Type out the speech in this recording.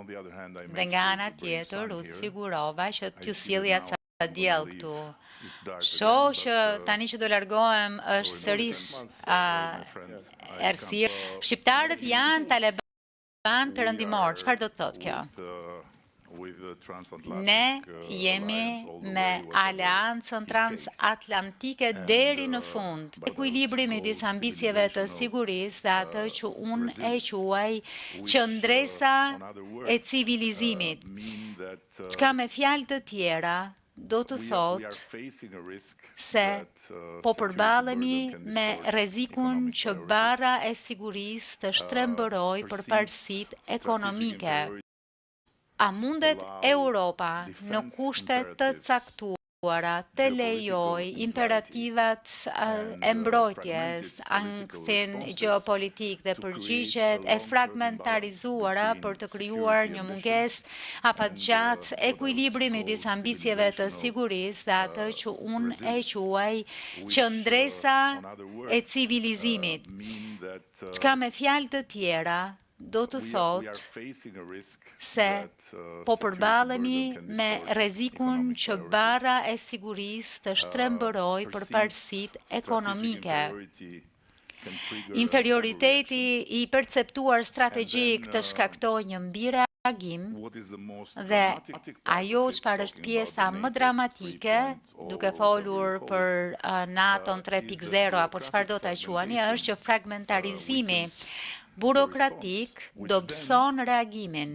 Dhe nga ana tjetër, u sigurova që t'ju sjellja ca diell këtu. Shoh që tani që do largohem është sërish errësirë. Shqiptarët janë Taliban perëndimor. Çfarë do të thotë kjo? Ne jemi me aleancën transatlantike deri në fund. Ekuilibri midis ambicjeve të sigurisë dhe atë që unë e quaj qëndresa e civilizimit. Çka me fjalë të tjera do të thotë se po përballemi me rrezikun që barra e sigurisë të shtrembërojë përparësitë ekonomike. A mundet Europa në kushte të caktuara të lejoj imperativat e mbrojtjes, ankthjen gjeopolitik dhe përgjigjet e fragmentarizuara për të krijuar një mungesë afatgjatë ekuilibri midis ambicjeve të sigurisë dhe atë që unë e quaj qëndresa e civilizimit. Çka me fjalë të tjera do të thotë se po përballemi me rrezikun që barra e sigurisë të shtrembërojë përparësitë ekonomike. Inferioriteti i perceptuar strategjik të shkaktojë një mbireagim dhe ajo çfarë është pjesa më dramatike, duke folur për NATO 3.0 apo çfarë do ta quani, është që fragmentarizimi burokratik dobëson reagimin.